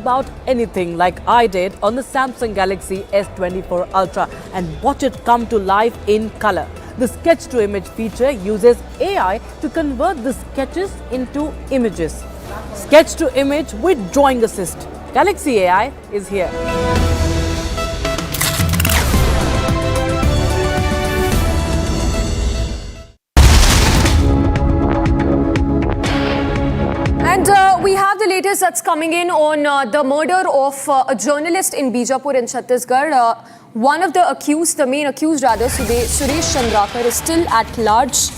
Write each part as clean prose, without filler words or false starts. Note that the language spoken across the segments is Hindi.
about anything like I did on the Samsung Galaxy S24 Ultra and watch it come to life in color. The sketch to image feature uses AI to convert the sketches into images. Sketch to image with drawing assist. Galaxy AI is here. We have the latest that's coming in on the murder of a journalist in Bijapur in Chhattisgarh. One of the accused, the main accused rather, Suresh Chandrakar, is still at large,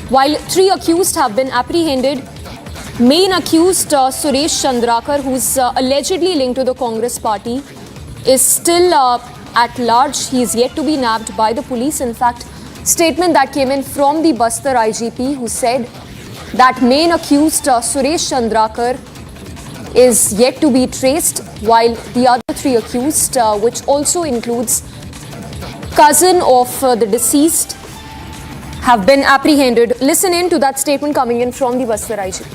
while 3 accused have been apprehended. Main accused Suresh Chandrakar, who's allegedly linked to the Congress party, is still at large. He is yet to be nabbed by the police. In fact, statement that came in from the Bastar IGP, who said that main accused Suresh Chandrakar is yet to be traced, while the other 3 accused, which also includes cousin of the deceased, have been apprehended. Listen in to that statement coming in from the Bastar IGP.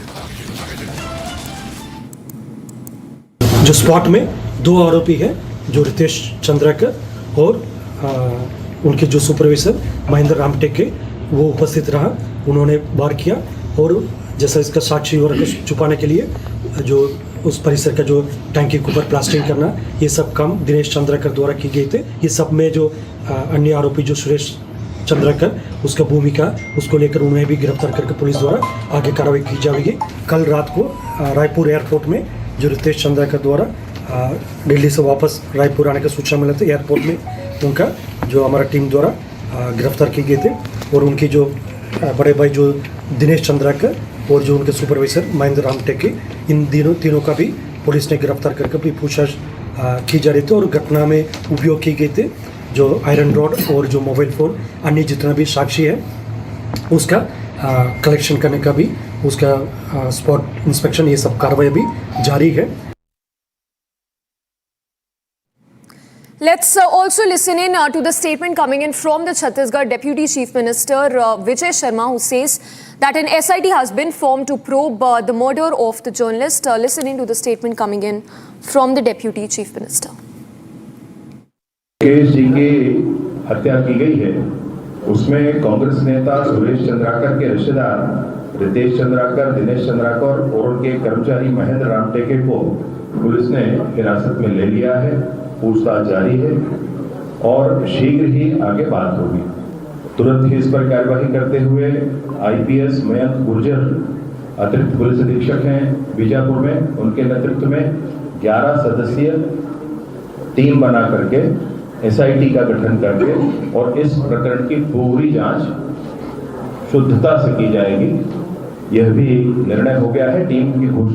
जो स्पॉट में 2 आरोपी हैं, जो रितेश चंद्राकर और उनके जो सुपरवाइजर महेंद्र रामटेक के, वो उपस्थित रहा। उन्होंने वार किया और जैसा इसका साक्षी और छुपाने के लिए जो उस परिसर का जो टैंकी के ऊपर प्लास्टिंग करना, ये सब काम दिनेश चंद्राकर द्वारा की गई थे। ये सब में जो अन्य आरोपी जो सुरेश चंद्राकर, उसका भूमिका, उसको लेकर उन्हें भी गिरफ्तार करके पुलिस द्वारा आगे कार्रवाई की जाएगी। कल रात को रायपुर एयरपोर्ट में जो रितेश चंद्राकर द्वारा दिल्ली से वापस रायपुर आने का सूचना मिला था, एयरपोर्ट में उनका जो हमारा टीम द्वारा गिरफ्तार किए गए थे। और उनके जो बड़े भाई जो दिनेश चंद्राकर और जो उनके सुपरवाइजर महेंद्र रामटेक के, इन तीनों का भी पुलिस ने गिरफ्तार करके अपनी पूछताछ की जा रही थी। और घटना में उपयोग किए गए थे जो आयरन रॉड और जो मोबाइल फ़ोन, अन्य जितना भी साक्षी है, उसका कलेक्शन करने का भी, उसका स्पॉट इंस्पेक्शन, ये सब कार्रवाई अभी जारी है। Let's also listen in to the statement coming in from the Chhattisgarh Deputy Chief Minister Vijay Sharma, who says that an SIT has been formed to probe the murder of the journalist. Listen in to the statement coming in from the Deputy Chief Minister. केस जी की हत्या की गई है, उसमें कांग्रेस नेता सुरेश चंद्राकर के रिश्तेदार रितेश चंद्राकर, दिनेश चंद्राकर और उनके कर्मचारी महेंद्र रामटेके को पुलिस ने हिरासत में ले लिया है। पूछताछ जारी है और शीघ्र ही आगे बात होगी। तुरंत ही इस पर कार्यवाही करते हुए IPS मयंक गुर्जर अतिरिक्त पुलिस अधीक्षक हैं बीजापुर में, उनके नेतृत्व में 11 सदस्यीय टीम बना करके SIT का गठन करके और इस प्रकरण की पूरी जांच शुद्धता से की जाएगी। यह भी निर्णय हो गया है। टीम की घोषणा